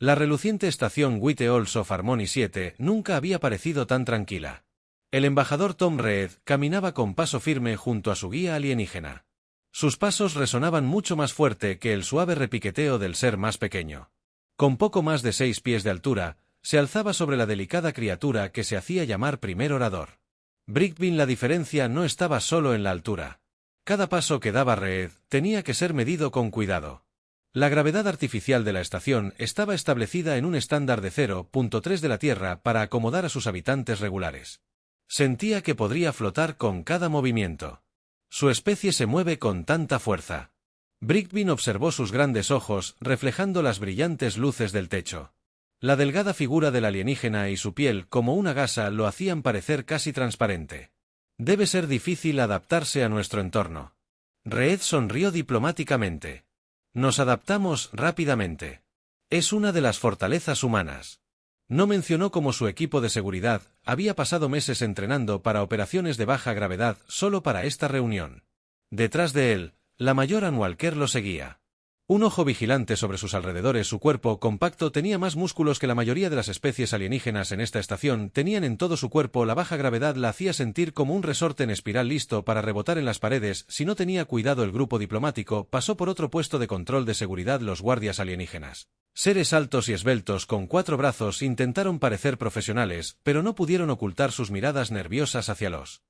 La reluciente estación White Halls of Harmony 7 nunca había parecido tan tranquila. El embajador Tom Reed caminaba con paso firme junto a su guía alienígena. Sus pasos resonaban mucho más fuerte que el suave repiqueteo del ser más pequeño. Con poco más de 6 pies de altura, se alzaba sobre la delicada criatura que se hacía llamar primer orador. Brickbin. La diferencia no estaba solo en la altura. Cada paso que daba Reed tenía que ser medido con cuidado. La gravedad artificial de la estación estaba establecida en un estándar de 0.3 de la Tierra para acomodar a sus habitantes regulares. Sentía que podría flotar con cada movimiento. Su especie se mueve con tanta fuerza. Brickbin observó sus grandes ojos reflejando las brillantes luces del techo. La delgada figura del alienígena y su piel como una gasa lo hacían parecer casi transparente. Debe ser difícil adaptarse a nuestro entorno. Reed sonrió diplomáticamente. Nos adaptamos rápidamente. Es una de las fortalezas humanas. No mencionó cómo su equipo de seguridad había pasado meses entrenando para operaciones de baja gravedad solo para esta reunión. Detrás de él, la mayor Ann Walker lo seguía. Un ojo vigilante sobre sus alrededores. Su cuerpo compacto tenía más músculos que la mayoría de las especies alienígenas en esta estación tenían en todo su cuerpo. La baja gravedad la hacía sentir como un resorte en espiral listo para rebotar en las paredes si no tenía cuidado. El grupo diplomático pasó por otro puesto de control de seguridad. Los guardias alienígenas, seres altos y esbeltos con 4 brazos, intentaron parecer profesionales, pero no pudieron ocultar sus miradas nerviosas hacia los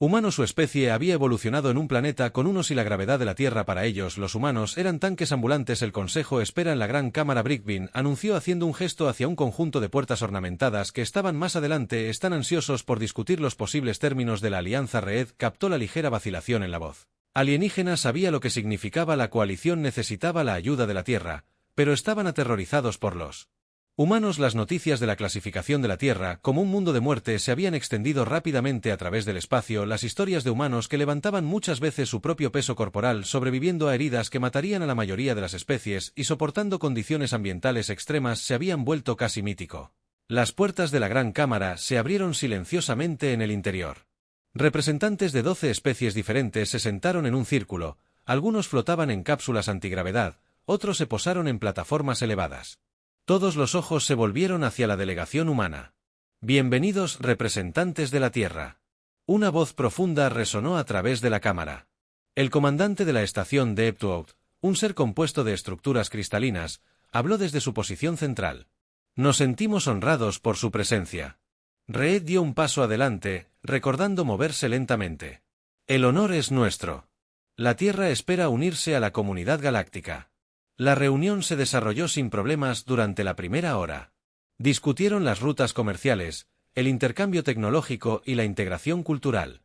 humanos. Su especie había evolucionado en un planeta con unos y la gravedad de la Tierra para ellos. Los humanos eran tanques ambulantes. El consejo espera en la gran cámara. Brickbin anunció haciendo un gesto hacia un conjunto de puertas ornamentadas que estaban más adelante. Están ansiosos por discutir los posibles términos de la alianza. Reed captó la ligera vacilación en la voz alienígena. Sabía lo que significaba. La coalición necesitaba la ayuda de la Tierra, pero estaban aterrorizados por los humanos. Las noticias de la clasificación de la Tierra como un mundo de muerte se habían extendido rápidamente a través del espacio. Las historias de humanos que levantaban muchas veces su propio peso corporal, sobreviviendo a heridas que matarían a la mayoría de las especies y soportando condiciones ambientales extremas, se habían vuelto casi mítico. Las puertas de la gran cámara se abrieron silenciosamente en el interior. Representantes de 12 especies diferentes se sentaron en un círculo. Algunos flotaban en cápsulas antigravedad, otros se posaron en plataformas elevadas. Todos los ojos se volvieron hacia la delegación humana. Bienvenidos, representantes de la Tierra. Una voz profunda resonó a través de la cámara. El comandante de la estación de Eptuout, un ser compuesto de estructuras cristalinas, habló desde su posición central. Nos sentimos honrados por su presencia. Reed dio un paso adelante, recordando moverse lentamente. El honor es nuestro. La Tierra espera unirse a la comunidad galáctica. La reunión se desarrolló sin problemas durante la primera hora. Discutieron las rutas comerciales, el intercambio tecnológico y la integración cultural.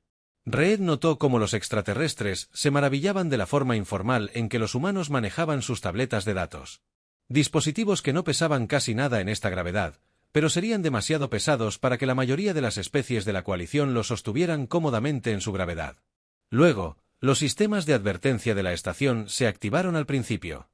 Reed notó cómo los extraterrestres se maravillaban de la forma informal en que los humanos manejaban sus tabletas de datos. Dispositivos que no pesaban casi nada en esta gravedad, pero serían demasiado pesados para que la mayoría de las especies de la coalición los sostuvieran cómodamente en su gravedad. Luego, los sistemas de advertencia de la estación se activaron al principio.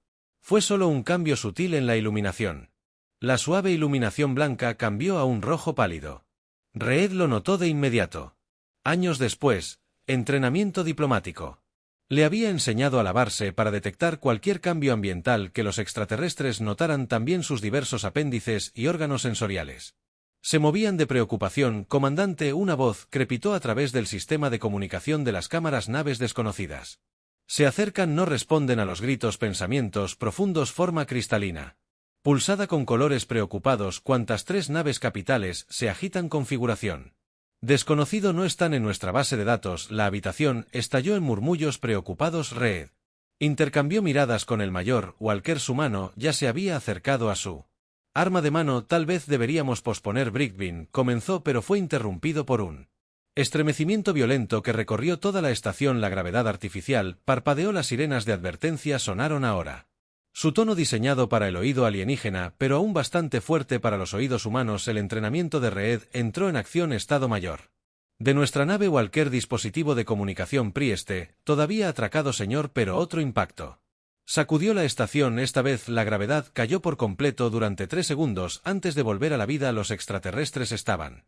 Fue solo un cambio sutil en la iluminación. La suave iluminación blanca cambió a un rojo pálido. Reed lo notó de inmediato. Años después, entrenamiento diplomático. Le había enseñado a lavarse para detectar cualquier cambio ambiental que los extraterrestres notaran, también sus diversos apéndices y órganos sensoriales. Se movían de preocupación, comandante. Una voz crepitó a través del sistema de comunicación de las cámaras. Naves desconocidas se acercan, no responden a los gritos. Pensamientos profundos. Forma cristalina pulsada con colores preocupados. Cuantas 3 naves capitales se agitan. Configuración desconocido. No están en nuestra base de datos. La habitación estalló en murmullos preocupados. Reed intercambió miradas con el mayor Walker. Su mano ya se había acercado a su arma de mano. Tal vez deberíamos posponer. Brickbin comenzó, pero fue interrumpido por un estremecimiento violento que recorrió toda la estación. La gravedad artificial parpadeó. Las sirenas de advertencia sonaron ahora. Su tono diseñado para el oído alienígena, pero aún bastante fuerte para los oídos humanos. El entrenamiento de Reed entró en acción. Estado mayor de nuestra nave Walker. Dispositivo de comunicación Prieste, todavía atracado, señor, pero otro impacto sacudió la estación. Esta vez la gravedad cayó por completo durante 3 segundos antes de volver a la vida. Los extraterrestres estaban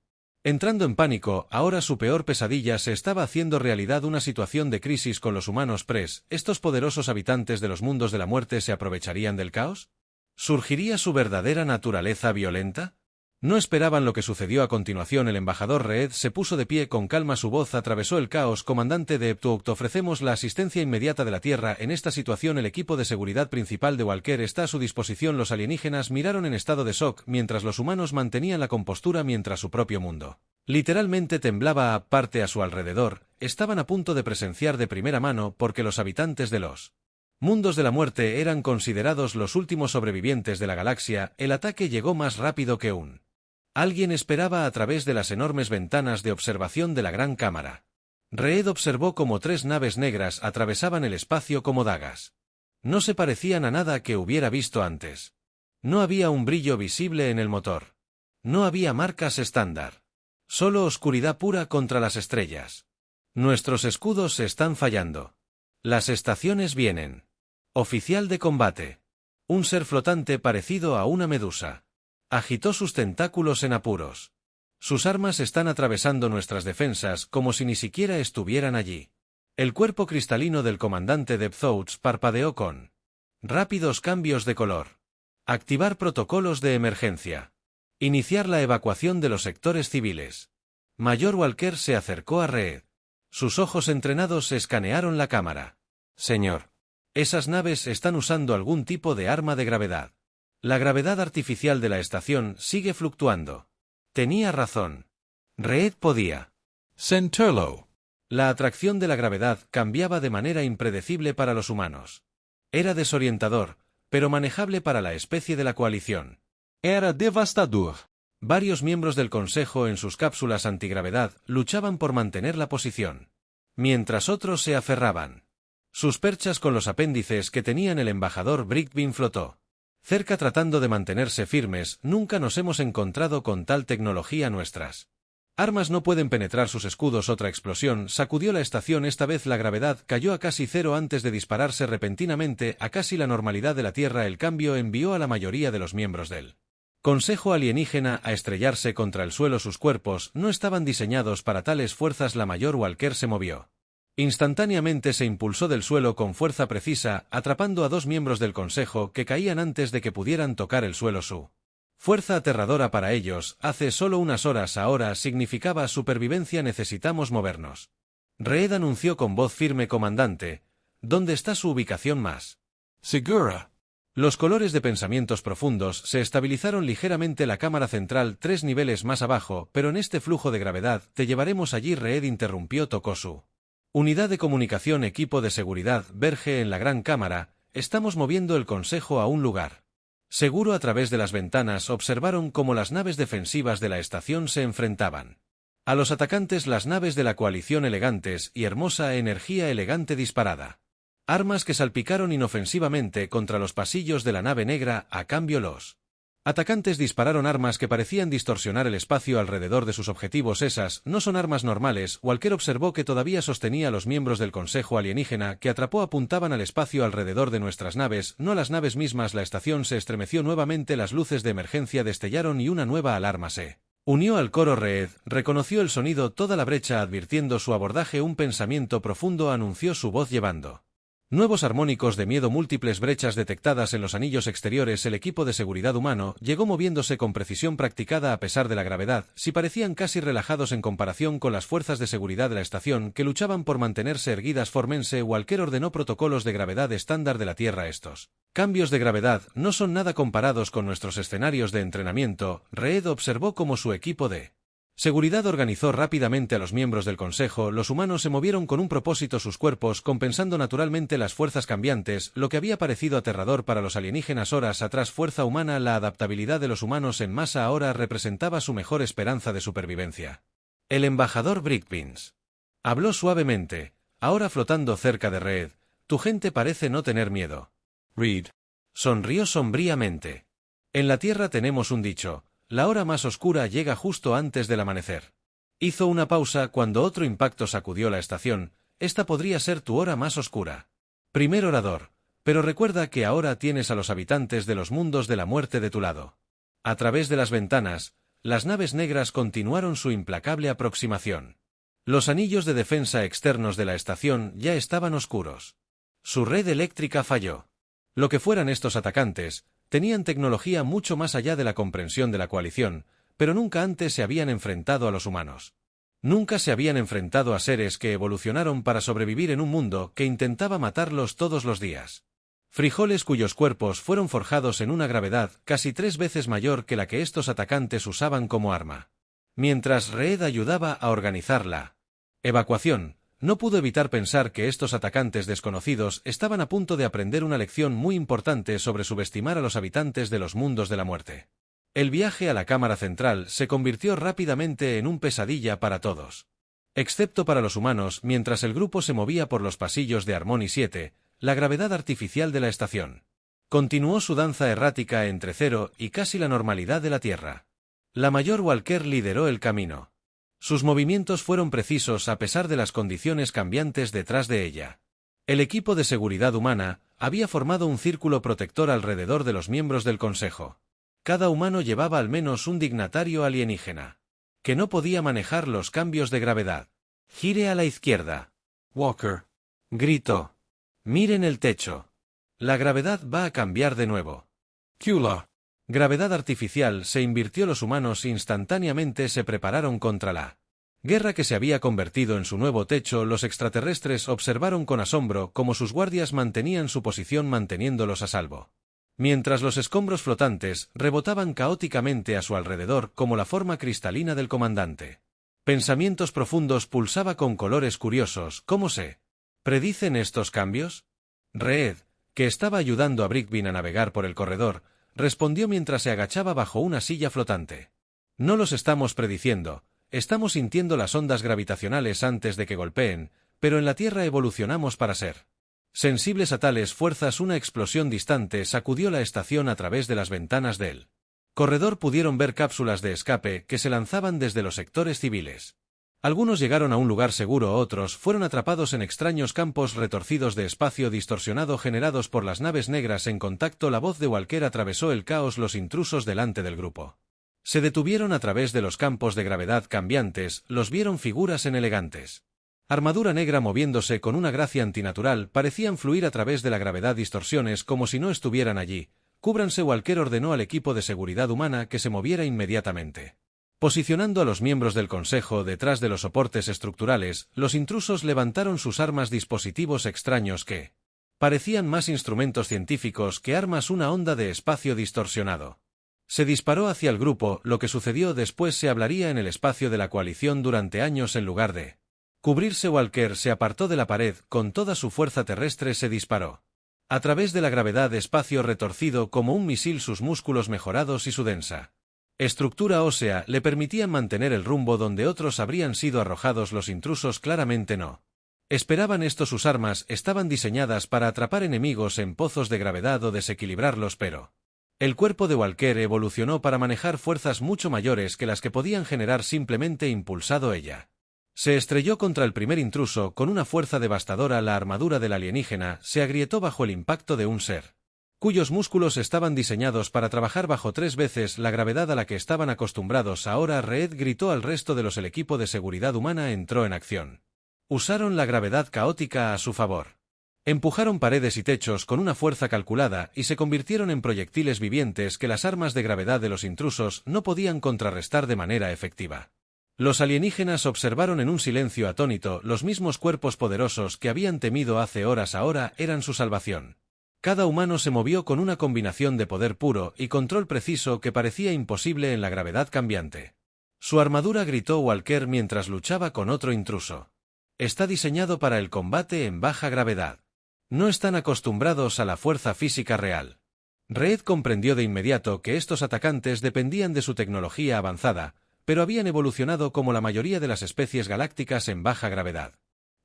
entrando en pánico. Ahora su peor pesadilla se estaba haciendo realidad. Una situación de crisis con los humanos. ¿Estos poderosos habitantes de los mundos de la muerte se aprovecharían del caos? ¿Surgiría su verdadera naturaleza violenta? No esperaban lo que sucedió a continuación. El embajador Reed se puso de pie con calma, su voz atravesó el caos. Comandante de Eptuoct, ofrecemos la asistencia inmediata de la Tierra. En esta situación el equipo de seguridad principal de Walker está a su disposición. Los alienígenas miraron en estado de shock, mientras los humanos mantenían la compostura mientras su propio mundo literalmente temblaba aparte a su alrededor. Estaban a punto de presenciar de primera mano porque los habitantes de los mundos de la muerte eran considerados los últimos sobrevivientes de la galaxia. El ataque llegó más rápido que alguien esperaba a través de las enormes ventanas de observación de la gran cámara. Reed observó cómo 3 naves negras atravesaban el espacio como dagas. No se parecían a nada que hubiera visto antes. No había un brillo visible en el motor. No había marcas estándar. Solo oscuridad pura contra las estrellas. Nuestros escudos se están fallando. Las estaciones vienen. Oficial de combate. Un ser flotante parecido a una medusa. Agitó sus tentáculos en apuros. Sus armas están atravesando nuestras defensas como si ni siquiera estuvieran allí. El cuerpo cristalino del comandante de Eptuoct parpadeó con rápidos cambios de color. Activar protocolos de emergencia. Iniciar la evacuación de los sectores civiles. Mayor Walker se acercó a Reed. Sus ojos entrenados escanearon la cámara. Señor. Esas naves están usando algún tipo de arma de gravedad. La gravedad artificial de la estación sigue fluctuando. Tenía razón. Reed podía sentirlo. La atracción de la gravedad cambiaba de manera impredecible para los humanos. Era desorientador, pero manejable para la especie de la coalición. Era devastador. Varios miembros del Consejo en sus cápsulas antigravedad luchaban por mantener la posición, mientras otros se aferraban. Sus perchas con los apéndices que tenían el embajador Brickbin flotó cerca tratando de mantenerse firmes. Nunca nos hemos encontrado con tal tecnología. Nuestras armas no pueden penetrar sus escudos. Otra explosión sacudió la estación. Esta vez la gravedad cayó a casi cero antes de dispararse repentinamente a casi la normalidad de la Tierra. El cambio envió a la mayoría de los miembros del Consejo alienígena a estrellarse contra el suelo. Sus cuerpos no estaban diseñados para tales fuerzas. La mayor Walker se movió. Instantáneamente se impulsó del suelo con fuerza precisa, atrapando a 2 miembros del Consejo que caían antes de que pudieran tocar el suelo. Su fuerza aterradora para ellos, hace solo unas horas ahora significaba supervivencia. Necesitamos movernos. Reed anunció con voz firme. Comandante, ¿dónde está su ubicación más segura? Los colores de pensamientos profundos se estabilizaron ligeramente. La cámara central 3 niveles más abajo, pero en este flujo de gravedad te llevaremos allí. Reed interrumpió. Tocó su unidad de comunicación. Equipo de seguridad, verge en la gran cámara, estamos moviendo el Consejo a un lugar seguro. A través de las ventanas observaron cómo las naves defensivas de la estación se enfrentaban a los atacantes. Las naves de la coalición elegantes y hermosa energía elegante disparada. Armas que salpicaron inofensivamente contra los pasillos de la nave negra. A cambio los atacantes dispararon armas que parecían distorsionar el espacio alrededor de sus objetivos. Esas no son armas normales. Walker observó que todavía sostenía a los miembros del Consejo alienígena que atrapó. Apuntaban al espacio alrededor de nuestras naves, no las naves mismas. La estación se estremeció nuevamente. Las luces de emergencia destellaron y una nueva alarma se unió al coro. Reed reconoció el sonido. Toda la brecha advirtiendo su abordaje. Un pensamiento profundo, anunció su voz llevando nuevos armónicos de miedo. Múltiples brechas detectadas en los anillos exteriores. El equipo de seguridad humano llegó moviéndose con precisión practicada a pesar de la gravedad. Si parecían casi relajados en comparación con las fuerzas de seguridad de la estación que luchaban por mantenerse erguidas. Fórmense. Walker ordenó. Protocolos de gravedad estándar de la Tierra. Estos cambios de gravedad no son nada comparados con nuestros escenarios de entrenamiento. Reed observó cómo su equipo de seguridad organizó rápidamente a los miembros del Consejo. Los humanos se movieron con un propósito, sus cuerpos compensando naturalmente las fuerzas cambiantes. Lo que había parecido aterrador para los alienígenas horas atrás. Fuerza humana. La adaptabilidad de los humanos en masa ahora representaba su mejor esperanza de supervivencia. El embajador Brickbins habló suavemente, ahora flotando cerca de Reed. Tu gente parece no tener miedo. Reed sonrió sombríamente. En la Tierra tenemos un dicho: la hora más oscura llega justo antes del amanecer. Hizo una pausa cuando otro impacto sacudió la estación. Esta podría ser tu hora más oscura. Primer orador, pero recuerda que ahora tienes a los habitantes de los mundos de la muerte de tu lado. A través de las ventanas, las naves negras continuaron su implacable aproximación. Los anillos de defensa externos de la estación ya estaban oscuros. Su red eléctrica falló. Lo que fueran estos atacantes, Tenían tecnología mucho más allá de la comprensión de la coalición, pero nunca antes se habían enfrentado a los humanos. Nunca se habían enfrentado a seres que evolucionaron para sobrevivir en un mundo que intentaba matarlos todos los días. Frijoles cuyos cuerpos fueron forjados en una gravedad casi 3 veces mayor que la que estos atacantes usaban como arma. Mientras Reed ayudaba a organizar la evacuación, no pudo evitar pensar que estos atacantes desconocidos estaban a punto de aprender una lección muy importante sobre subestimar a los habitantes de los mundos de la muerte. El viaje a la cámara central se convirtió rápidamente en un pesadilla para todos. Excepto para los humanos, mientras el grupo se movía por los pasillos de Harmony 7, la gravedad artificial de la estación continuó su danza errática entre cero y casi la normalidad de la Tierra. La Mayor Walker lideró el camino. Sus movimientos fueron precisos a pesar de las condiciones cambiantes detrás de ella. El equipo de seguridad humana había formado un círculo protector alrededor de los miembros del Consejo. Cada humano llevaba al menos un dignatario alienígena, que no podía manejar los cambios de gravedad. «Gire a la izquierda». Walker gritó. «Miren el techo. La gravedad va a cambiar de nuevo». «Kula». Gravedad artificial se invirtió. Los humanos instantáneamente se prepararon contra la guerra que se había convertido en su nuevo techo. Los extraterrestres observaron con asombro cómo sus guardias mantenían su posición manteniéndolos a salvo, mientras los escombros flotantes rebotaban caóticamente a su alrededor como la forma cristalina del comandante. Pensamientos profundos pulsaba con colores curiosos. ¿Cómo se predicen estos cambios? Reed, que estaba ayudando a Brickbin a navegar por el corredor, respondió mientras se agachaba bajo una silla flotante. No los estamos prediciendo, estamos sintiendo las ondas gravitacionales antes de que golpeen, pero en la Tierra evolucionamos para ser sensibles a tales fuerzas. Una explosión distante sacudió la estación. A través de las ventanas del corredor pudieron ver cápsulas de escape que se lanzaban desde los sectores civiles. Algunos llegaron a un lugar seguro, otros fueron atrapados en extraños campos retorcidos de espacio distorsionado generados por las naves negras en contacto. La voz de Walker atravesó el caos. Los intrusos delante del grupo se detuvieron a través de los campos de gravedad cambiantes. Los vieron figuras en elegantes armadura negra moviéndose con una gracia antinatural. Parecían fluir a través de la gravedad. Distorsiones como si no estuvieran allí. Cúbranse. Walker ordenó al equipo de seguridad humana que se moviera inmediatamente. Posicionando a los miembros del Consejo detrás de los soportes estructurales, los intrusos levantaron sus armas, dispositivos extraños que parecían más instrumentos científicos que armas. Una onda de espacio distorsionado se disparó hacia el grupo. Lo que sucedió después se hablaría en el espacio de la coalición durante años. En lugar de cubrirse, Walker se apartó de la pared. Con toda su fuerza terrestre se disparó a través de la gravedad, espacio retorcido como un misil. Sus músculos mejorados y su densa estructura ósea le permitían mantener el rumbo donde otros habrían sido arrojados. Los intrusos claramente no esperaban esto. Sus armas estaban diseñadas para atrapar enemigos en pozos de gravedad o desequilibrarlos, pero el cuerpo de Walker evolucionó para manejar fuerzas mucho mayores que las que podían generar simplemente impulsado ella. Se estrelló contra el primer intruso con una fuerza devastadora. La armadura del alienígena se agrietó bajo el impacto de un ser cuyos músculos estaban diseñados para trabajar bajo 3 veces la gravedad a la que estaban acostumbrados. Ahora Reed gritó al resto de los. El equipo de seguridad humana entró en acción. Usaron la gravedad caótica a su favor. Empujaron paredes y techos con una fuerza calculada y se convirtieron en proyectiles vivientes que las armas de gravedad de los intrusos no podían contrarrestar de manera efectiva. Los alienígenas observaron en un silencio atónito. Los mismos cuerpos poderosos que habían temido hace horas ahora eran su salvación. Cada humano se movió con una combinación de poder puro y control preciso que parecía imposible en la gravedad cambiante. Su armadura, gritó Walker mientras luchaba con otro intruso. Está diseñado para el combate en baja gravedad. No están acostumbrados a la fuerza física real. Reed comprendió de inmediato que estos atacantes dependían de su tecnología avanzada, pero habían evolucionado como la mayoría de las especies galácticas en baja gravedad.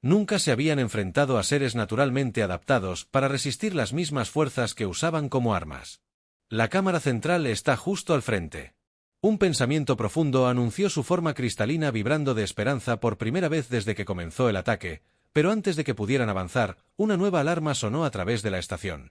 Nunca se habían enfrentado a seres naturalmente adaptados para resistir las mismas fuerzas que usaban como armas. La cámara central está justo al frente. Un pensamiento profundo anunció su forma cristalina, vibrando de esperanza por primera vez desde que comenzó el ataque, pero antes de que pudieran avanzar, una nueva alarma sonó a través de la estación.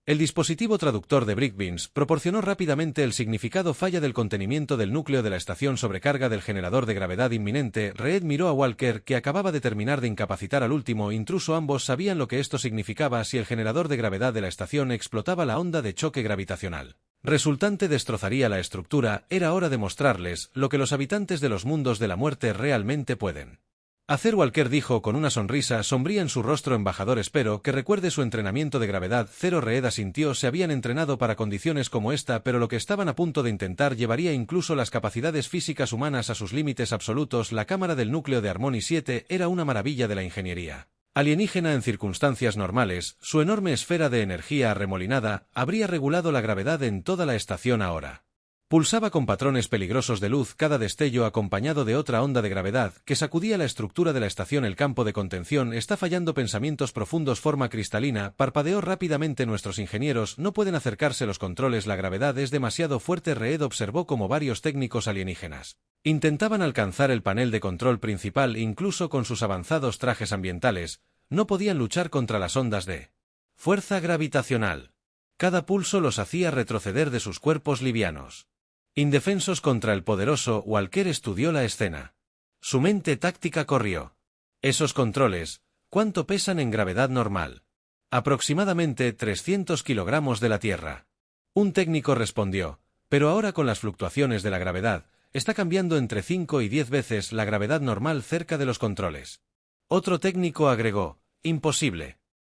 El dispositivo traductor de Brickbeans proporcionó rápidamente el significado falla del contenimiento del núcleo de la estación sobrecarga del generador de gravedad inminente. Reed miró a Walker, que acababa de terminar de incapacitar al último intruso. Ambos sabían lo que esto significaba si el generador de gravedad de la estación explotaba. La onda de choque gravitacional resultante destrozaría la estructura. Era hora de mostrarles lo que los habitantes de los mundos de la muerte realmente pueden hacer. Walker dijo con una sonrisa sombría en su rostro. Embajador, espero que recuerde su entrenamiento de gravedad cero. Reed asintió. Se habían entrenado para condiciones como esta, pero lo que estaban a punto de intentar llevaría incluso las capacidades físicas humanas a sus límites absolutos. La cámara del núcleo de Harmony 7 era una maravilla de la ingeniería alienígena. En circunstancias normales, su enorme esfera de energía arremolinada habría regulado la gravedad en toda la estación. Ahora pulsaba con patrones peligrosos de luz, cada destello acompañado de otra onda de gravedad que sacudía la estructura de la estación. El campo de contención está fallando. Pensamientos profundos. Forma cristalina parpadeó rápidamente. Nuestros ingenieros no pueden acercarse a los controles. La gravedad es demasiado fuerte. Reed observó como varios técnicos alienígenas intentaban alcanzar el panel de control principal. Incluso con sus avanzados trajes ambientales, no podían luchar contra las ondas de fuerza gravitacional. Cada pulso los hacía retroceder de sus cuerpos livianos. Indefensos contra el poderoso, Walker estudió la escena. Su mente táctica corrió. Esos controles, ¿cuánto pesan en gravedad normal? Aproximadamente 300 kilogramos de la Tierra. Un técnico respondió, pero ahora con las fluctuaciones de la gravedad, está cambiando entre 5 y 10 veces la gravedad normal cerca de los controles. Otro técnico agregó, imposible.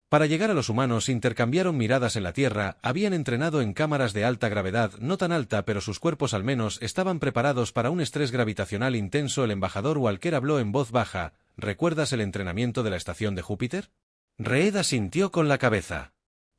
Para llegar a los humanos intercambiaron miradas. En la Tierra habían entrenado en cámaras de alta gravedad, no tan alta, pero sus cuerpos al menos estaban preparados para un estrés gravitacional intenso. El embajador Walker habló en voz baja, ¿recuerdas el entrenamiento de la estación de Júpiter? Reed asintió con la cabeza.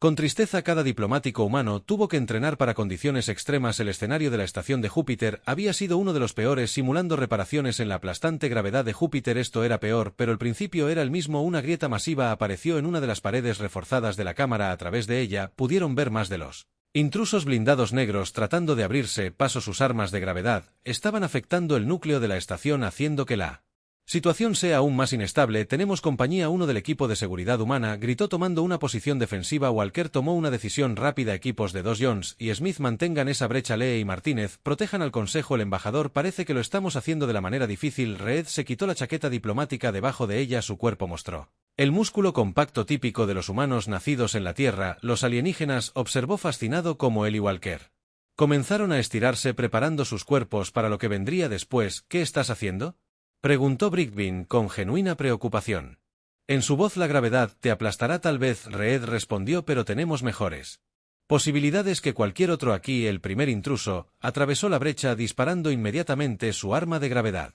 Con tristeza, cada diplomático humano tuvo que entrenar para condiciones extremas. El escenario de la estación de Júpiter había sido uno de los peores, simulando reparaciones en la aplastante gravedad de Júpiter. Esto era peor, pero el principio era el mismo. Una grieta masiva apareció en una de las paredes reforzadas de la cámara. A través de ella pudieron ver más de los intrusos blindados negros tratando de abrirse paso. Sus armas de gravedad estaban afectando el núcleo de la estación, haciendo que la situación sea aún más inestable. Tenemos compañía. Uno del equipo de seguridad humana gritó tomando una posición defensiva. Walker tomó una decisión rápida. Equipos de Dos Jones y Smith, mantengan esa brecha. Lee y Martínez, protejan al consejo. El embajador, parece que lo estamos haciendo de la manera difícil. Reed se quitó la chaqueta diplomática. Debajo de ella su cuerpo mostró el músculo compacto típico de los humanos nacidos en la Tierra. Los alienígenas, observó fascinado como él y Walker comenzaron a estirarse preparando sus cuerpos para lo que vendría después. ¿Qué estás haciendo?, preguntó Brickbean con genuina preocupación. En su voz la gravedad te aplastará tal vez. Reed respondió, pero tenemos mejores posibilidades que cualquier otro aquí. El primer intruso atravesó la brecha disparando inmediatamente su arma de gravedad.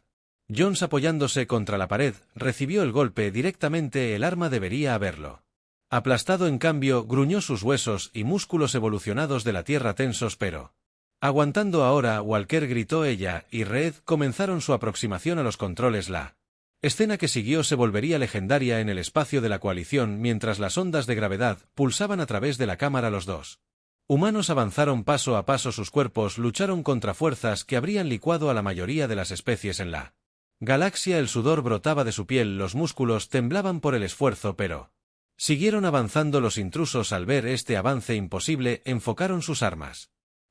Jones, apoyándose contra la pared, recibió el golpe directamente. El arma debería haberlo aplastado. En cambio, gruñó. Sus huesos y músculos evolucionados de la Tierra tensos pero aguantando. Ahora, Walker, gritó ella, y Reed comenzaron su aproximación a los controles. La escena que siguió se volvería legendaria en el espacio de la coalición. Mientras las ondas de gravedad pulsaban a través de la cámara, los dos humanos avanzaron paso a paso. Sus cuerpos lucharon contra fuerzas que habrían licuado a la mayoría de las especies en la galaxia. El sudor brotaba de su piel, los músculos temblaban por el esfuerzo, pero siguieron avanzando. Los intrusos, al ver este avance imposible, enfocaron sus armas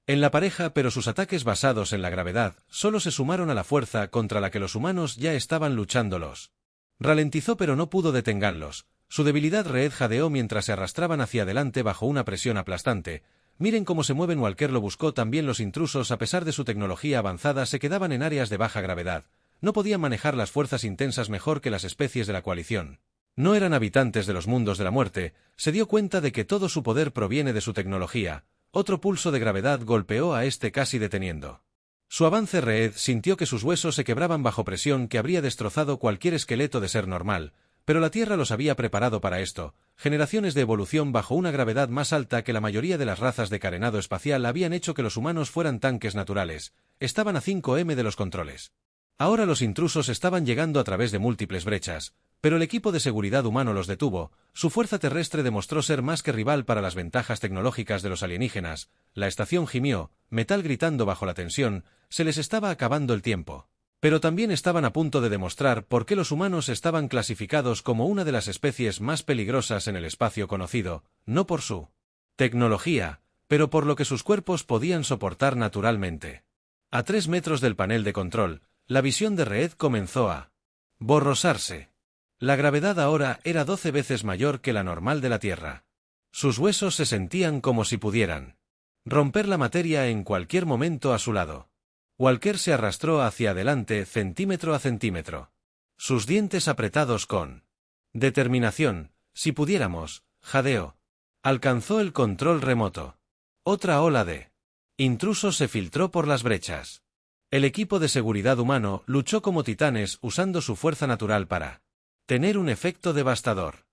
en la pareja, pero sus ataques basados en la gravedad solo se sumaron a la fuerza contra la que los humanos ya estaban luchando. Los ralentizó, pero no pudo detenerlos. Su debilidad. Reed jadeó mientras se arrastraban hacia adelante bajo una presión aplastante. Miren cómo se mueven. Walker lo buscó también. Los intrusos, a pesar de su tecnología avanzada, se quedaban en áreas de baja gravedad. No podían manejar las fuerzas intensas mejor que las especies de la coalición. No eran habitantes de los mundos de la muerte. Se dio cuenta de que todo su poder proviene de su tecnología. Otro pulso de gravedad golpeó a este, casi deteniendo su avance. Reed sintió que sus huesos se quebraban bajo presión que habría destrozado cualquier esqueleto de ser normal, pero la Tierra los había preparado para esto. Generaciones de evolución bajo una gravedad más alta que la mayoría de las razas de carenado espacial habían hecho que los humanos fueran tanques naturales. Estaban a 5 m de los controles. Ahora los intrusos estaban llegando a través de múltiples brechas, pero el equipo de seguridad humano los detuvo. Su fuerza terrestre demostró ser más que rival para las ventajas tecnológicas de los alienígenas. La estación gimió, metal gritando bajo la tensión. Se les estaba acabando el tiempo. Pero también estaban a punto de demostrar por qué los humanos estaban clasificados como una de las especies más peligrosas en el espacio conocido, no por su Tecnología, pero por lo que sus cuerpos podían soportar naturalmente. A 3 metros del panel de control, la visión de Reed comenzó a borrosarse. La gravedad ahora era 12 veces mayor que la normal de la Tierra. Sus huesos se sentían como si pudieran romper la materia en cualquier momento a su lado. Walker se arrastró hacia adelante centímetro a centímetro. Sus dientes apretados con determinación, si pudiéramos, jadeó. Alcanzó el control remoto. Otra ola de intrusos se filtró por las brechas. El equipo de seguridad humano luchó como titanes usando su fuerza natural para tener un efecto devastador.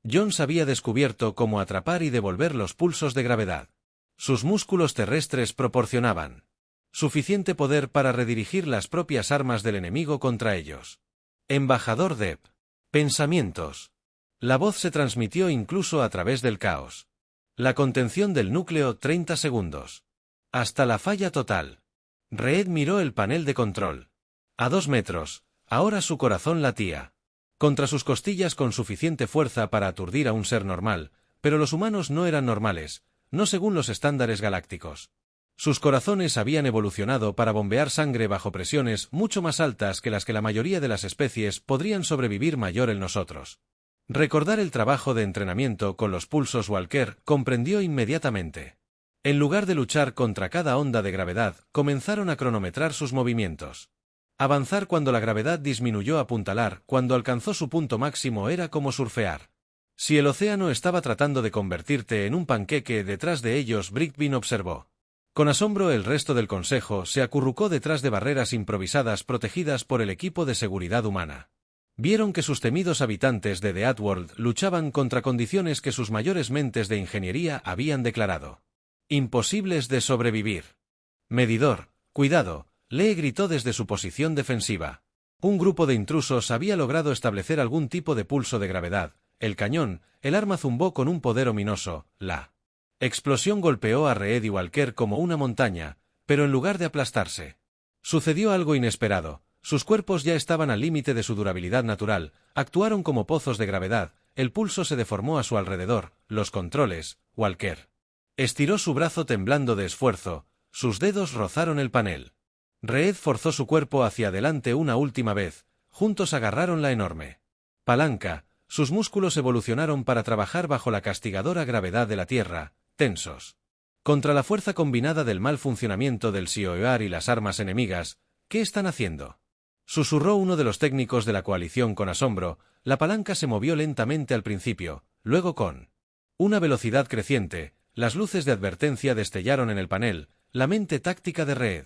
Jones había descubierto cómo atrapar y devolver los pulsos de gravedad. Sus músculos terrestres proporcionaban suficiente poder para redirigir las propias armas del enemigo contra ellos. Embajador Depp. Pensamientos. La voz se transmitió incluso a través del caos. La contención del núcleo 30 segundos. Hasta la falla total. Reed miró el panel de control. A 2 metros, ahora su corazón latía contra sus costillas con suficiente fuerza para aturdir a un ser normal, pero los humanos no eran normales, no según los estándares galácticos. Sus corazones habían evolucionado para bombear sangre bajo presiones mucho más altas que las que la mayoría de las especies podrían sobrevivir mayor en nosotros. Recordar el trabajo de entrenamiento con los pulsos Walker comprendió inmediatamente. En lugar de luchar contra cada onda de gravedad, comenzaron a cronometrar sus movimientos. Avanzar cuando la gravedad disminuyó, apuntalar cuando alcanzó su punto máximo era como surfear. Si el océano estaba tratando de convertirte en un panqueque detrás de ellos, Brickbin observó. Con asombro el resto del consejo se acurrucó detrás de barreras improvisadas protegidas por el equipo de seguridad humana. Vieron que sus temidos habitantes de The Outworld luchaban contra condiciones que sus mayores mentes de ingeniería habían declarado imposibles de sobrevivir. Medidor, cuidado, Lee gritó desde su posición defensiva. Un grupo de intrusos había logrado establecer algún tipo de pulso de gravedad. El cañón, el arma zumbó con un poder ominoso. La explosión golpeó a Reed y Walker como una montaña, pero en lugar de aplastarse, sucedió algo inesperado. Sus cuerpos ya estaban al límite de su durabilidad natural, actuaron como pozos de gravedad, el pulso se deformó a su alrededor, los controles, Walker estiró su brazo temblando de esfuerzo, sus dedos rozaron el panel. Reed forzó su cuerpo hacia adelante una última vez, juntos agarraron la enorme palanca, sus músculos evolucionaron para trabajar bajo la castigadora gravedad de la Tierra, tensos. Contra la fuerza combinada del mal funcionamiento del CIOEAR y las armas enemigas, ¿qué están haciendo?, susurró uno de los técnicos de la coalición con asombro. La palanca se movió lentamente al principio, luego con una velocidad creciente, las luces de advertencia destellaron en el panel, la mente táctica de Reed.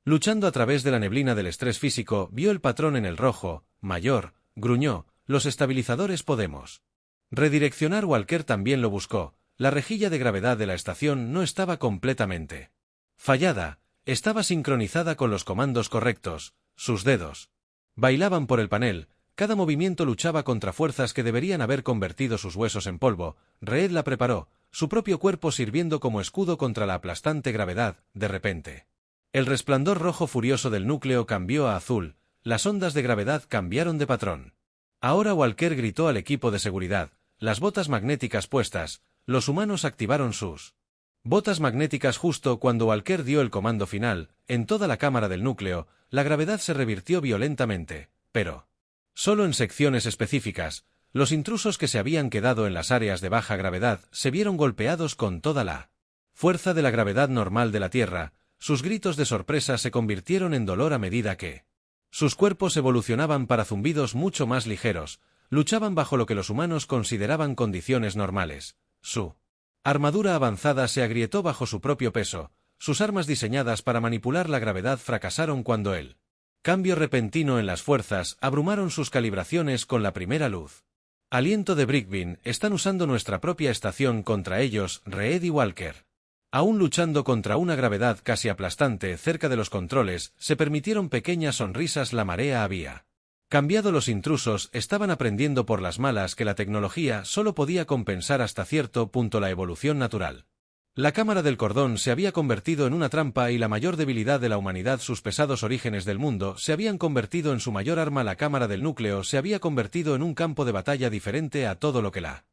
Luchando a través de la neblina del estrés físico, vio el patrón en el rojo, mayor, gruñó, los estabilizadores podemos redireccionar. Walker también lo buscó, la rejilla de gravedad de la estación no estaba completamente fallada, estaba sincronizada con los comandos correctos, sus dedos bailaban por el panel, cada movimiento luchaba contra fuerzas que deberían haber convertido sus huesos en polvo. Reed la preparó, su propio cuerpo sirviendo como escudo contra la aplastante gravedad. De repente, el resplandor rojo furioso del núcleo cambió a azul, las ondas de gravedad cambiaron de patrón. Ahora Walker gritó al equipo de seguridad, las botas magnéticas puestas. Los humanos activaron sus botas magnéticas justo cuando Walker dio el comando final. En toda la cámara del núcleo, la gravedad se revirtió violentamente, pero solo en secciones específicas. Los intrusos que se habían quedado en las áreas de baja gravedad se vieron golpeados con toda la fuerza de la gravedad normal de la Tierra. Sus gritos de sorpresa se convirtieron en dolor a medida que sus cuerpos evolucionaban para zumbidos mucho más ligeros, luchaban bajo lo que los humanos consideraban condiciones normales. Su armadura avanzada se agrietó bajo su propio peso, sus armas diseñadas para manipular la gravedad fracasaron cuando el cambio repentino en las fuerzas abrumaron sus calibraciones con la primera luz. Aliento de Brickbin, están usando nuestra propia estación contra ellos. Reed y Walker, aún luchando contra una gravedad casi aplastante cerca de los controles, se permitieron pequeñas sonrisas. La marea había cambiado. Los intrusos estaban aprendiendo por las malas que la tecnología solo podía compensar hasta cierto punto la evolución natural. La cámara del cordón se había convertido en una trampa y la mayor debilidad de la humanidad, sus pesados orígenes del mundo, se habían convertido en su mayor arma. La cámara del núcleo se había convertido en un campo de batalla diferente a todo lo que la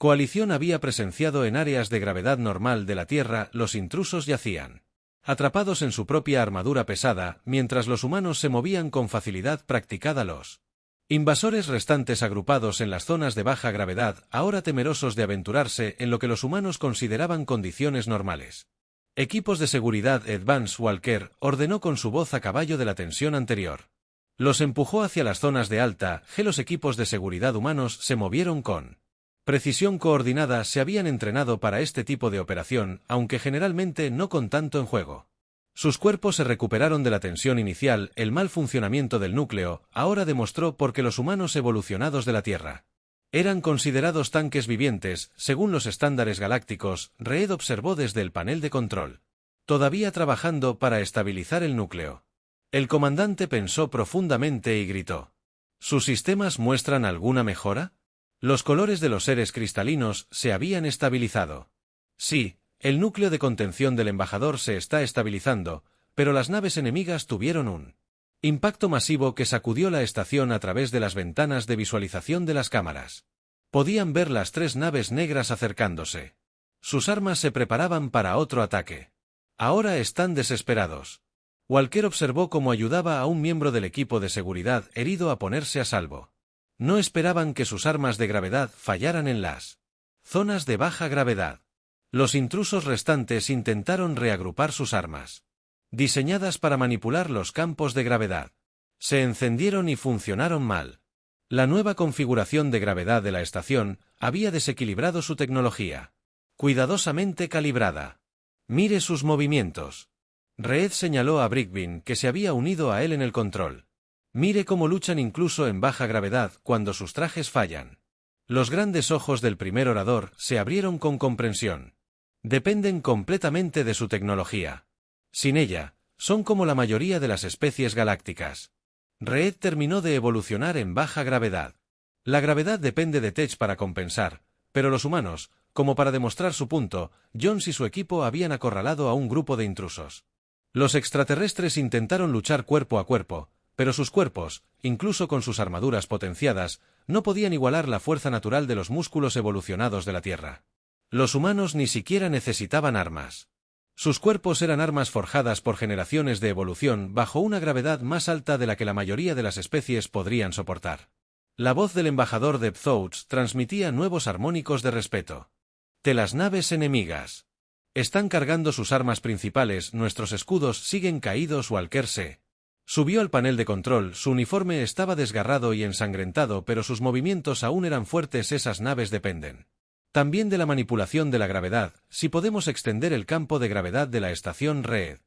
Coalición había presenciado en áreas de gravedad normal de la Tierra, los intrusos yacían atrapados en su propia armadura pesada, mientras los humanos se movían con facilidad practicada. Los invasores restantes agrupados en las zonas de baja gravedad, ahora temerosos de aventurarse en lo que los humanos consideraban condiciones normales. Equipos de seguridad. Advance Walker ordenó con su voz a caballo de la tensión anterior. Los empujó hacia las zonas de alta G. Los equipos de seguridad humanos se movieron con precisión coordinada. Se habían entrenado para este tipo de operación, aunque generalmente no con tanto en juego. Sus cuerpos se recuperaron de la tensión inicial. El mal funcionamiento del núcleo ahora demostró por qué los humanos evolucionados de la Tierra eran considerados tanques vivientes, según los estándares galácticos. Reed observó desde el panel de control. Todavía trabajando para estabilizar el núcleo. El comandante pensó profundamente y gritó. ¿Sus sistemas muestran alguna mejora? Los colores de los seres cristalinos se habían estabilizado. Sí, el núcleo de contención del embajador se está estabilizando, pero las naves enemigas tuvieron un impacto masivo que sacudió la estación a través de las ventanas de visualización de las cámaras. Podían ver las 3 naves negras acercándose. Sus armas se preparaban para otro ataque. Ahora están desesperados. Walker observó cómo ayudaba a un miembro del equipo de seguridad herido a ponerse a salvo. No esperaban que sus armas de gravedad fallaran en las zonas de baja gravedad. Los intrusos restantes intentaron reagrupar sus armas, diseñadas para manipular los campos de gravedad. Se encendieron y funcionaron mal. La nueva configuración de gravedad de la estación había desequilibrado su tecnología. Cuidadosamente calibrada. Mire sus movimientos. Reed señaló a Brickbin, que se había unido a él en el control. Mire cómo luchan incluso en baja gravedad cuando sus trajes fallan. Los grandes ojos del primer orador se abrieron con comprensión. Dependen completamente de su tecnología. Sin ella, son como la mayoría de las especies galácticas. Reed terminó de evolucionar en baja gravedad. La gravedad depende de Tech para compensar, pero los humanos, como para demostrar su punto, Jones y su equipo habían acorralado a un grupo de intrusos. Los extraterrestres intentaron luchar cuerpo a cuerpo, pero sus cuerpos, incluso con sus armaduras potenciadas, no podían igualar la fuerza natural de los músculos evolucionados de la Tierra. Los humanos ni siquiera necesitaban armas. Sus cuerpos eran armas forjadas por generaciones de evolución bajo una gravedad más alta de la que la mayoría de las especies podrían soportar. La voz del embajador de Pthoughts transmitía nuevos armónicos de respeto. De las naves enemigas. Están cargando sus armas principales, nuestros escudos siguen caídos. Walker se subió al panel de control. Su uniforme estaba desgarrado y ensangrentado, pero sus movimientos aún eran fuertes. Esas naves dependen también de la manipulación de la gravedad. Si podemos extender el campo de gravedad de la estación. Reed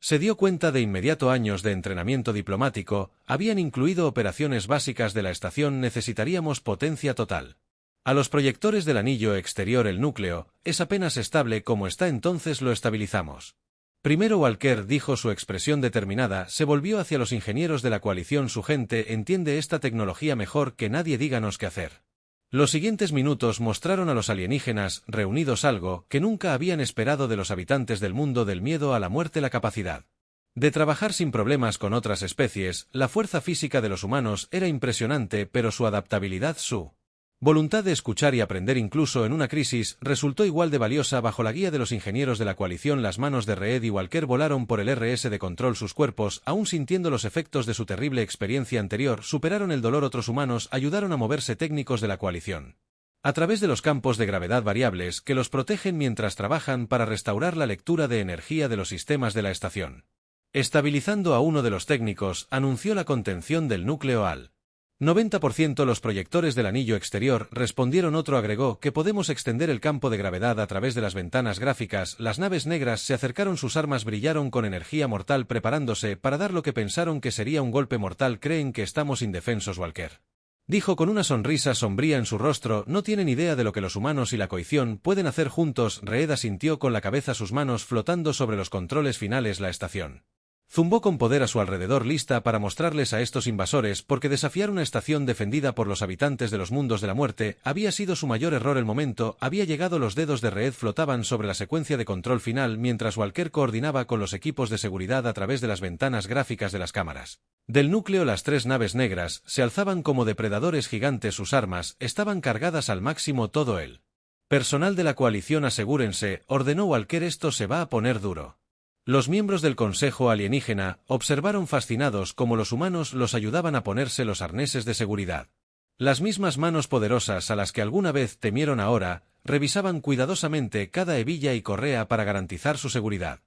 se dio cuenta de inmediato. Años de entrenamiento diplomático habían incluido operaciones básicas de la estación. Necesitaríamos potencia total. A los proyectores del anillo exterior. El núcleo es apenas estable como está, entonces lo estabilizamos. Primero. Walker dijo, su expresión determinada. Se volvió hacia los ingenieros de la coalición. Su gente entiende esta tecnología mejor que nadie. Díganos qué hacer. Los siguientes minutos mostraron a los alienígenas reunidos algo que nunca habían esperado de los habitantes del mundo del miedo a la muerte. La capacidad de trabajar sin problemas con otras especies. La fuerza física de los humanos era impresionante, pero su adaptabilidad, su voluntad de escuchar y aprender incluso en una crisis, resultó igual de valiosa. Bajo la guía de los ingenieros de la coalición, las manos de Reed y Walker volaron por el RS de control. Sus cuerpos, aún sintiendo los efectos de su terrible experiencia anterior, superaron el dolor. Otros humanos ayudaron a moverse. Técnicos de la coalición a través de los campos de gravedad variables que los protegen mientras trabajan para restaurar la lectura de energía de los sistemas de la estación. Estabilizando a uno de los técnicos, anunció la contención del núcleo al 90%. Los proyectores del anillo exterior respondieron. Otro agregó que podemos extender el campo de gravedad a través de las ventanas gráficas. Las naves negras se acercaron. Sus armas brillaron con energía mortal, preparándose para dar lo que pensaron que sería un golpe mortal. Creen que estamos indefensos. Walker dijo con una sonrisa sombría en su rostro. No tienen idea de lo que los humanos y la coalición pueden hacer juntos. Reed asintió con la cabeza, sus manos flotando sobre los controles finales. La estación zumbó con poder a su alrededor, lista para mostrarles a estos invasores porque desafiar una estación defendida por los habitantes de los mundos de la muerte había sido su mayor error. El momento había llegado. Los dedos de Reed flotaban sobre la secuencia de control final mientras Walker coordinaba con los equipos de seguridad a través de las ventanas gráficas de las cámaras del núcleo. Las 3 naves negras se alzaban como depredadores gigantes. Sus armas estaban cargadas al máximo. Todo el Personal de la coalición, asegúrense, ordenó Walker, esto se va a poner duro. Los miembros del Consejo Alienígena observaron fascinados cómo los humanos los ayudaban a ponerse los arneses de seguridad. Las mismas manos poderosas a las que alguna vez temieron ahora, revisaban cuidadosamente cada hebilla y correa para garantizar su seguridad.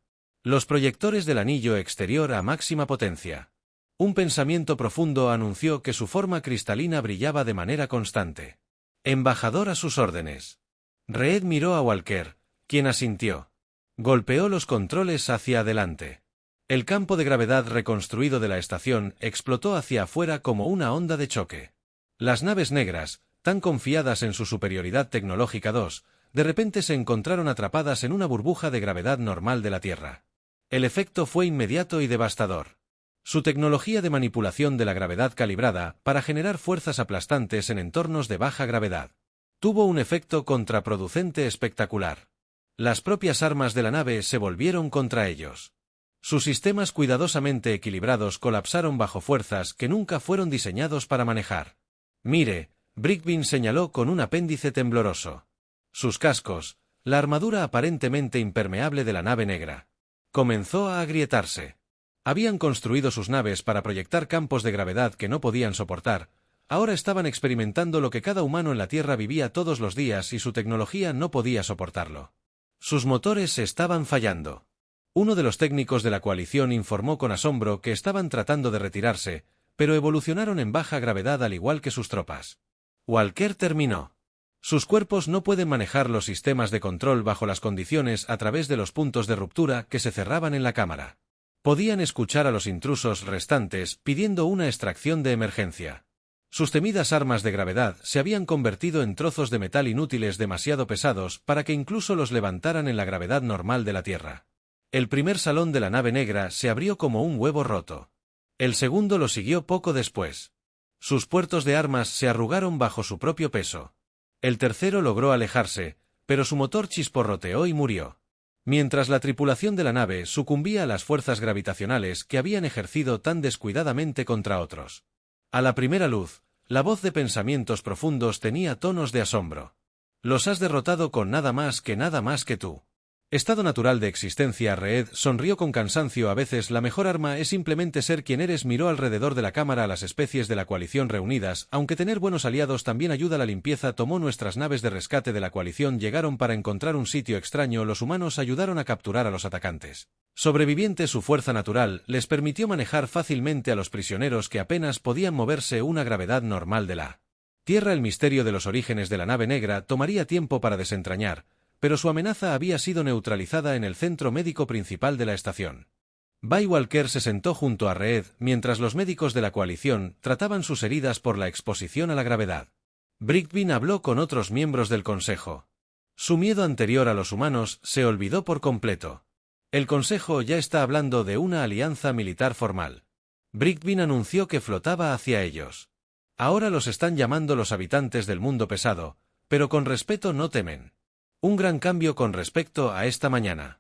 Los proyectores del anillo exterior a máxima potencia. Un pensamiento profundo anunció que su forma cristalina brillaba de manera constante. Embajador, a sus órdenes. Reed miró a Walker, quien asintió. Golpeó los controles hacia adelante. El campo de gravedad reconstruido de la estación explotó hacia afuera como una onda de choque. Las naves negras, tan confiadas en su superioridad tecnológica 2, de repente se encontraron atrapadas en una burbuja de gravedad normal de la Tierra. El efecto fue inmediato y devastador. Su tecnología de manipulación de la gravedad calibrada para generar fuerzas aplastantes en entornos de baja gravedad tuvo un efecto contraproducente espectacular. Las propias armas de la nave se volvieron contra ellos. Sus sistemas cuidadosamente equilibrados colapsaron bajo fuerzas que nunca fueron diseñados para manejar. Mire, Brickbin señaló con un apéndice tembloroso. Sus cascos, la armadura aparentemente impermeable de la nave negra, comenzó a agrietarse. Habían construido sus naves para proyectar campos de gravedad que no podían soportar. Ahora estaban experimentando lo que cada humano en la Tierra vivía todos los días y su tecnología no podía soportarlo. Sus motores estaban fallando. Uno de los técnicos de la coalición informó con asombro que estaban tratando de retirarse, pero evolucionaron en baja gravedad al igual que sus tropas. Walker terminó. Sus cuerpos no pueden manejar los sistemas de control bajo las condiciones a través de los puntos de ruptura que se cerraban en la cámara. Podían escuchar a los intrusos restantes pidiendo una extracción de emergencia. Sus temidas armas de gravedad se habían convertido en trozos de metal inútiles demasiado pesados para que incluso los levantaran en la gravedad normal de la Tierra. El primer salón de la nave negra se abrió como un huevo roto. El segundo lo siguió poco después. Sus puertos de armas se arrugaron bajo su propio peso. El tercero logró alejarse, pero su motor chisporroteó y murió. Mientras la tripulación de la nave sucumbía a las fuerzas gravitacionales que habían ejercido tan descuidadamente contra otros. A la primera luz, la voz de pensamientos profundos tenía tonos de asombro. Los has derrotado con nada más que tú. Estado natural de existencia. Reed sonrió con cansancio. A veces la mejor arma es simplemente ser quien eres. Miró alrededor de la cámara a las especies de la coalición reunidas. Aunque tener buenos aliados también ayuda a la limpieza. Tomó nuestras naves de rescate de la coalición. Llegaron para encontrar un sitio extraño. Los humanos ayudaron a capturar a los atacantes sobrevivientes. Su fuerza natural les permitió manejar fácilmente a los prisioneros que apenas podían moverse una gravedad normal de la Tierra. El misterio de los orígenes de la nave negra tomaría tiempo para desentrañar, pero su amenaza había sido neutralizada en el centro médico principal de la estación. Bay Walker se sentó junto a Reed mientras los médicos de la coalición trataban sus heridas por la exposición a la gravedad. Brickbin habló con otros miembros del consejo. Su miedo anterior a los humanos se olvidó por completo. El consejo ya está hablando de una alianza militar formal. Brickbin anunció que flotaba hacia ellos. Ahora los están llamando los habitantes del mundo pesado, pero con respeto, no temen. Un gran cambio con respecto a esta mañana.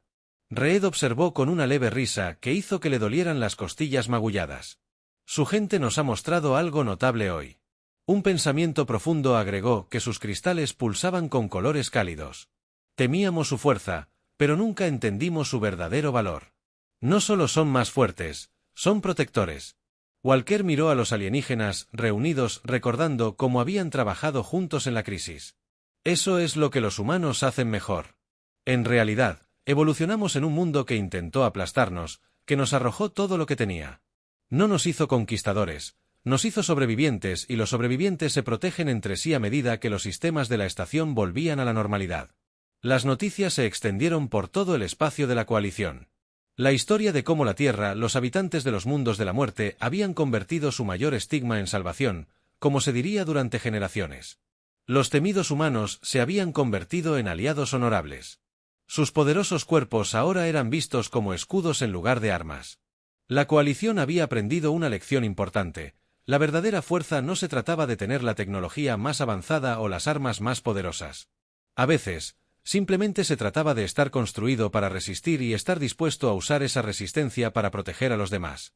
Reed observó con una leve risa que hizo que le dolieran las costillas magulladas. Su gente nos ha mostrado algo notable hoy. Un pensamiento profundo agregó que sus cristales pulsaban con colores cálidos. Temíamos su fuerza, pero nunca entendimos su verdadero valor. No solo son más fuertes, son protectores. Walker miró a los alienígenas reunidos recordando cómo habían trabajado juntos en la crisis. Eso es lo que los humanos hacen mejor. En realidad, evolucionamos en un mundo que intentó aplastarnos, que nos arrojó todo lo que tenía. No nos hizo conquistadores, nos hizo sobrevivientes, y los sobrevivientes se protegen entre sí a medida que los sistemas de la estación volvían a la normalidad. Las noticias se extendieron por todo el espacio de la coalición. La historia de cómo la Tierra, los habitantes de los mundos de la muerte, habían convertido su mayor estigma en salvación, como se diría durante generaciones. Los temidos humanos se habían convertido en aliados honorables. Sus poderosos cuerpos ahora eran vistos como escudos en lugar de armas. La coalición había aprendido una lección importante. La verdadera fuerza no se trataba de tener la tecnología más avanzada o las armas más poderosas. A veces, simplemente se trataba de estar construido para resistir y estar dispuesto a usar esa resistencia para proteger a los demás.